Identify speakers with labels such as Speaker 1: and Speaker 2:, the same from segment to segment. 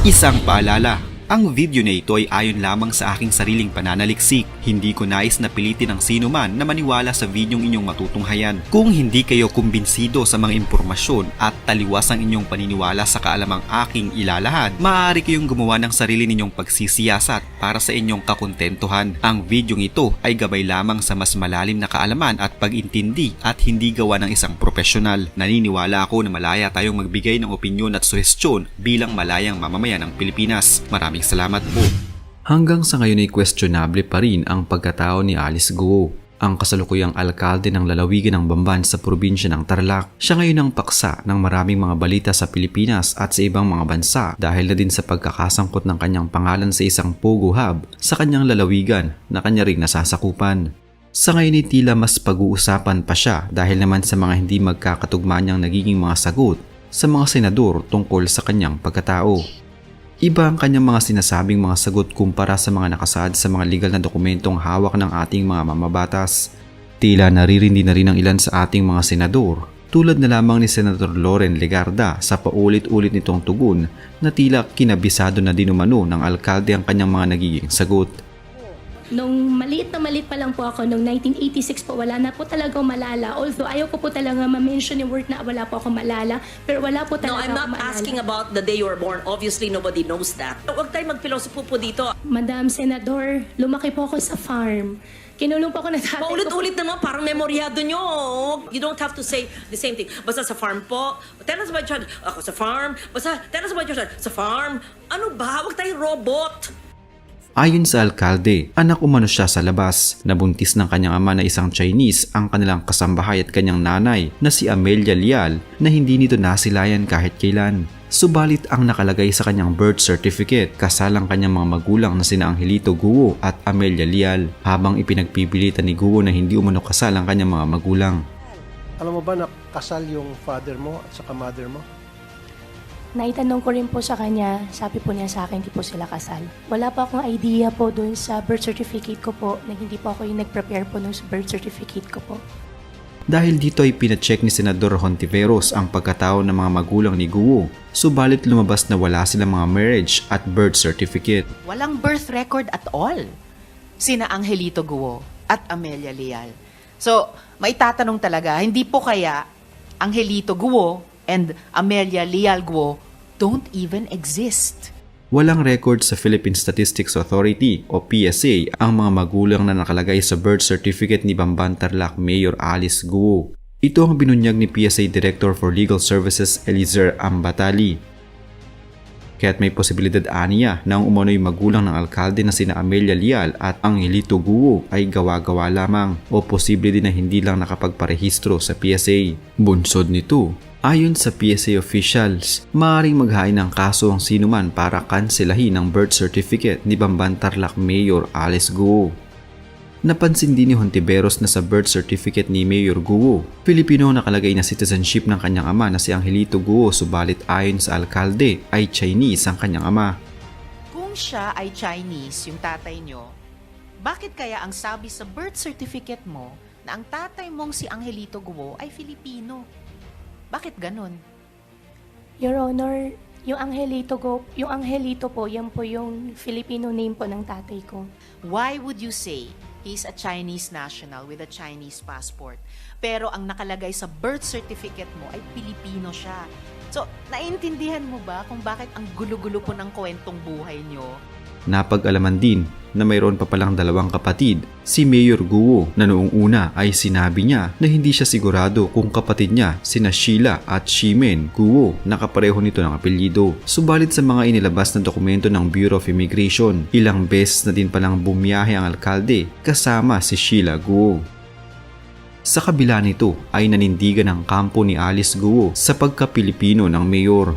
Speaker 1: Isang paalala, ang video na ito ay ayon lamang sa aking sariling pananaliksik. Hindi ko nais na pilitin ang sino man na maniwala sa videong inyong matutunghayan. Kung hindi kayo kumbinsido sa mga impormasyon at taliwas ang inyong paniniwala sa kaalamang aking ilalahad, maaari kayong gumawa ng sarili ninyong pagsisiyasat para sa inyong kakontentuhan. Ang videong ito ay gabay lamang sa mas malalim na kaalaman at pag-intindi at hindi gawa ng isang profesional. Naniniwala ako na malaya tayong magbigay ng opinyon at suhestyon bilang malayang mamamayan ng Pilipinas. Maraming salamat po.
Speaker 2: Hanggang sa ngayon ay questionable pa rin ang pagkatao ni Alice Guo, ang kasalukuyang alkalde ng lalawigan ng Bamban sa probinsya ng Tarlac. Siya ngayon ang paksa ng maraming mga balita sa Pilipinas at sa ibang mga bansa dahil na din sa pagkakasangkot ng kanyang pangalan sa isang Pogo Hub sa kanyang lalawigan na kanya ring nasasakupan. Sa ngayon ay tila mas pag-uusapan pa siya dahil naman sa mga hindi magkakatugma niyang nagiging mga sagot sa mga senador tungkol sa kanyang pagkatao. Iba ang kanyang mga sinasabing mga sagot kumpara sa mga nakasaad sa mga legal na dokumentong hawak ng ating mga mamabatas. Tila naririndi na rin ang ilan sa ating mga senador, tulad na lamang ni Senator Loren Legarda sa paulit-ulit nitong tugon na tila kinabisado na dinumano ng alkalde ang kanyang mga nagiging sagot.
Speaker 3: Nung maliit pa lang po ako, nung 1986 po, wala na po talagang malala. Although ayaw ko po talaga ma-mention yung word na wala po ako malala, pero wala po
Speaker 4: No,
Speaker 3: talaga
Speaker 4: I'm not
Speaker 3: ako maalala.
Speaker 4: asking about the day you were born. Obviously, nobody knows that. Huwag tayo magpilosopo po dito.
Speaker 3: Madam Senador, lumaki po ako sa farm. Kinulong po ako na tatay ko.
Speaker 4: Paulit-ulit naman, parang memoryado nyo. You don't have to say the same thing. Basta sa farm po. Tell us about your child. Ako sa farm. Basta tell us about your child. Sa farm. Ano ba? Huwag tayong robot.
Speaker 2: Ayon sa alkalde, anak umano siya sa labas. Nabuntis ng kanyang ama na isang Chinese ang kanilang kasambahay at kanyang nanay na si Amelia Lial na hindi nito nasilayan kahit kailan. Subalit ang nakalagay sa kanyang birth certificate, kasal ang kanyang mga magulang na sina Angelito Guo at Amelia Lial, habang ipinagpipilitan ni Guo na hindi umano kasal ang kanyang mga magulang.
Speaker 5: Alam mo ba na kasal yung father mo at saka mother mo?
Speaker 3: Naitanong ko rin po sa kanya, sabi po niya sa akin, hindi po sila kasal. Wala po akong idea po dun sa birth certificate ko po, na hindi po ako yung nag-prepare po ng birth certificate ko po.
Speaker 2: Dahil dito ay pinacheck ni Senador Hontiveros ang pagkatao ng mga magulang ni Guo, subalit lumabas na wala silang mga marriage at birth certificate.
Speaker 6: Walang birth record at all. Sina Angelito Guo at Amelia Lial. So, may tatanong talaga, hindi po kaya Angelito Guo and Amelia Lial Guo don't even exist.
Speaker 2: Walang record sa Philippine Statistics Authority o PSA ang mga magulang na nakalagay sa birth certificate ni Bamban Tarlac Mayor Alice Guo. Ito ang binunyag ni PSA Director for Legal Services Eliezer Ambatali. Kaya't may posibilidad aniya na ang umano'y magulang ng alkalde na sina Amelia Lial at Angelito Guo ay gawa-gawa lamang o posible din na hindi lang nakapagparehistro sa PSA. Bunsod nito, ayon sa PSA officials, maaaring maghain ng kaso ang sinuman para kanselahin ang birth certificate ni Bamban Tarlac Mayor Alice Guo. Napansin din ni Hontiveros na sa birth certificate ni Mayor Guo, Pilipino nakalagay na citizenship ng kanyang ama na si Angelito Guo, subalit ayon sa alkalde ay Chinese ang kanyang ama.
Speaker 6: Kung siya ay Chinese, yung tatay nyo, bakit kaya ang sabi sa birth certificate mo na ang tatay mong si Angelito Guo ay Filipino? Bakit ganun?
Speaker 3: Your Honor, yung Angelito po, yan po yung Filipino name po ng tatay ko.
Speaker 6: Why would you say he's a Chinese national with a Chinese passport, pero ang nakalagay sa birth certificate mo ay Pilipino siya? So, naiintindihan mo ba kung bakit ang gulo-gulo po ng kwentong buhay nyo?
Speaker 2: Napag-alaman din na mayroon pa palang dalawang kapatid, si Mayor Guo, na noong una ay sinabi niya na hindi siya sigurado kung kapatid niya sina Sheila at Shimen Guo na kapareho nito ng apelyido. Subalit sa mga inilabas na dokumento ng Bureau of Immigration, ilang beses na din palang bumiyahe ang alkalde kasama si Sheila Guo. Sa kabila nito ay nanindigan ang kampo ni Alice Guo sa pagka-Pilipino ng mayor.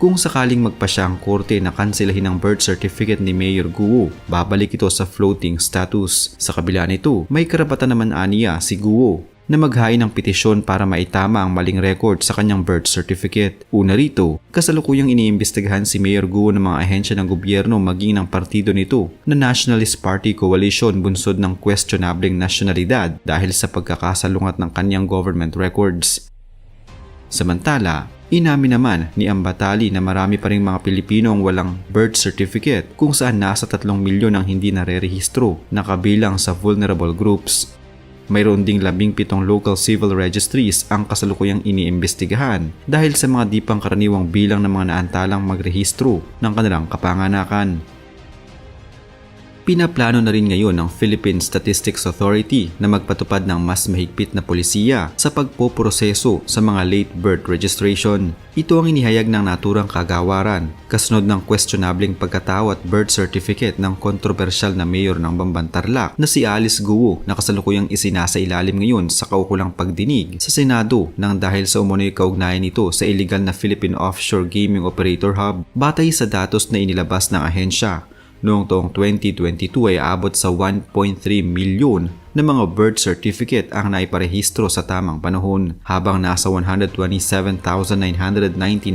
Speaker 2: Kung sakaling magpasya ang korte na kanselahin ang birth certificate ni Mayor Guo, babalik ito sa floating status. Sa kabila nito, may karapatan naman aniya si Guo na maghain ng petisyon para maitama ang maling record sa kanyang birth certificate. Una rito, kasalukuyang iniimbestigahan si Mayor Guo ng mga ahensya ng gobyerno maging ng partido nito na Nationalist Party Coalition bunsod ng questionableng nasyonalidad dahil sa pagkakasalungat ng kanyang government records. Samantala, Inamin naman ni Ambatali na marami pa ring mga Pilipino ang walang birth certificate kung saan nasa 3 milyon ang hindi narerehistro na kabilang sa vulnerable groups. Mayroon ding 17 local civil registries ang kasalukuyang iniimbestigahan dahil sa mga di pangkaraniwang bilang ng mga naantalang magrehistro ng kanilang kapanganakan. Pinaplano na rin ngayon ng Philippine Statistics Authority na magpatupad ng mas mahigpit na polisiya sa pagpoproseso sa mga late birth registration. Ito ang inihayag ng naturang kagawaran kasunod ng questionableng pagkatao at birth certificate ng kontrobersyal na mayor ng Bamban Tarlac na si Alice Guo na kasalukuyang isinasailalim ngayon sa kaukulang pagdinig sa Senado nang dahil sa umunoy kaugnayan nito sa illegal na Philippine Offshore Gaming Operator Hub. Batay sa datos na inilabas ng ahensya, noong taong 2022 ay abot sa 1.3 milyon na mga birth certificate ang naiparehistro sa tamang panahon, habang nasa 127,990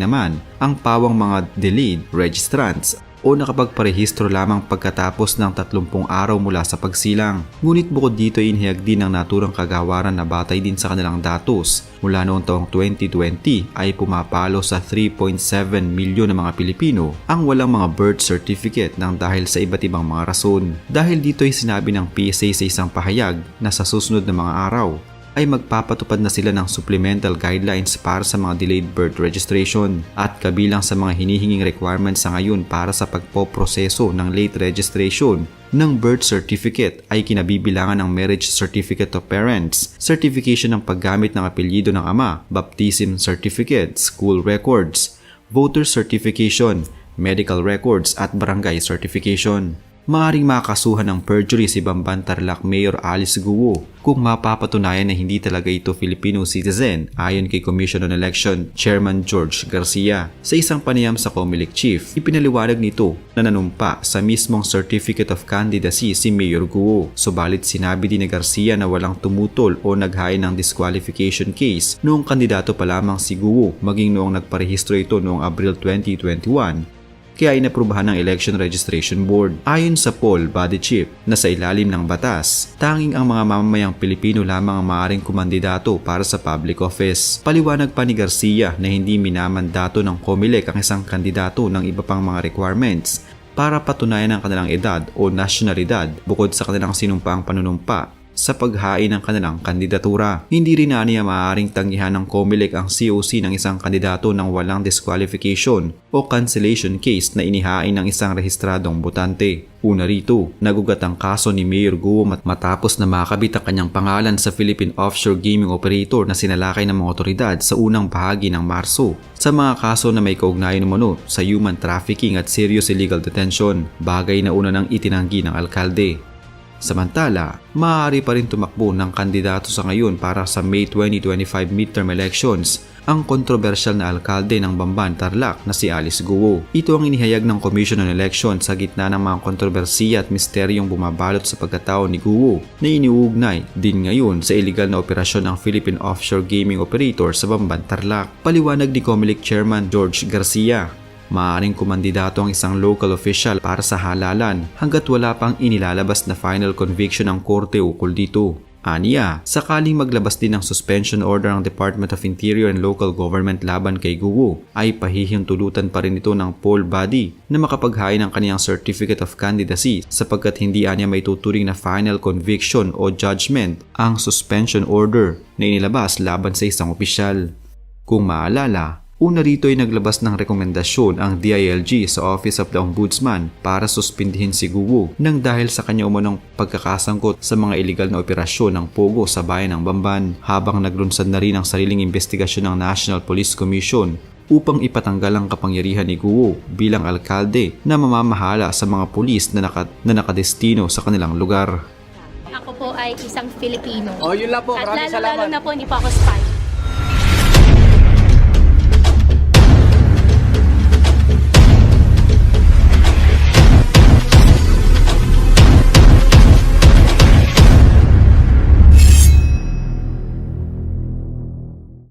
Speaker 2: naman ang pawang mga delayed registrants o nakapagparehistro lamang pagkatapos ng 30 araw mula sa pagsilang. Ngunit bukod dito ay inihayag din ng naturang kagawaran na batay din sa kanilang datos mula noong taong 2020 ay pumapalo sa 3.7 milyon na mga Pilipino ang walang mga birth certificate nang dahil sa iba't ibang mga rason. Dahil dito ay sinabi ng PSA sa isang pahayag na sa susunod na mga araw ay magpapatupad na sila ng supplemental guidelines para sa mga delayed birth registration at kabilang sa mga hinihinging requirements sa ngayon para sa pagpoproseso ng late registration ng birth certificate ay kinabibilangan ng marriage certificate of parents, certification ng paggamit ng apelyido ng ama, baptism certificate, school records, voter certification, medical records at barangay certification. Maaring makasuhan ng perjury si Bamban Tarlac Mayor Alice Guo kung mapapatunayan na hindi talaga ito Filipino citizen ayon kay Commission on Election Chairman George Garcia. Sa isang panayam sa COMELEC Chief, ipinaliwanag nito na nanumpa sa mismong Certificate of Candidacy si Mayor Guo. Subalit sinabi din ni Garcia na walang tumutol o naghain ng disqualification case noong kandidato pa lamang si Guo maging noong nagparehistro ito noong Abril 2021. Kaya inaprubahan ng Election Registration Board. Ayon sa poll body chief na sa ilalim ng batas, tanging ang mga mamamayang Pilipino lamang ang maaaring kumandidato para sa public office. Paliwanag pa ni Garcia na hindi minamandato ng COMELEC ang isang kandidato ng iba pang mga requirements para patunayan ang kanilang edad o nasyonalidad bukod sa kanilang sinumpaang panunumpa sa paghain ng kanilang kandidatura. Hindi rin niya maaaring tanggihan ng COMELEC ang COC ng isang kandidato ng walang disqualification o cancellation case na inihain ng isang rehistradong botante. Una rito, nagugat ang kaso ni Mayor Guo matapos na makabit ang kanyang pangalan sa Philippine Offshore Gaming Operator na sinalakay ng mga otoridad sa unang bahagi ng Marso sa mga kaso na may kaugnayan umano sa human trafficking at serious illegal detention, bagay na una nang itinanggi ng alkalde. Samantala, maaari pa rin tumakbo ng kandidato sa ngayon para sa May 2025 midterm elections ang kontrobersyal na alkalde ng Bamban Tarlac na si Alice Guo. Ito ang inihayag ng Commission on Election sa gitna ng mga kontrobersiya at misteryong bumabalot sa pagkatao ni Guo na iniuugnay din ngayon sa iligal na operasyon ng Philippine Offshore Gaming Operator sa Bamban Tarlac. Paliwanag ni COMELEC Chairman George Garcia, maaaring kumandidato ang isang local official para sa halalan hanggat wala pang inilalabas na final conviction ng korte ukol dito. Aniya, sakaling maglabas din ng suspension order ang Department of Interior and Local Government laban kay Guo, ay pahihintulutan pa rin ito ng poll body na makapaghain ng kaniyang Certificate of Candidacy sapagkat hindi aniya may tuturing na final conviction o judgment ang suspension order na inilabas laban sa isang opisyal. Kung maalala, una rito ay naglabas ng rekomendasyon ang DILG sa Office of the Ombudsman para suspindihin si Guo nang dahil sa kanya umunong pagkakasangkot sa mga iligal na operasyon ng Pogo sa bayan ng Bamban, habang naglunsad na rin ang sariling investigasyon ng National Police Commission upang ipatanggal ang kapangyarihan ni Guo bilang alkalde na mamamahala sa mga pulis na nakadestino sa kanilang lugar.
Speaker 7: Ako po ay isang Filipino.
Speaker 8: Oh, yun lang po.
Speaker 7: At
Speaker 8: Maraming salamat.
Speaker 7: lalo na po hindi po ako spy.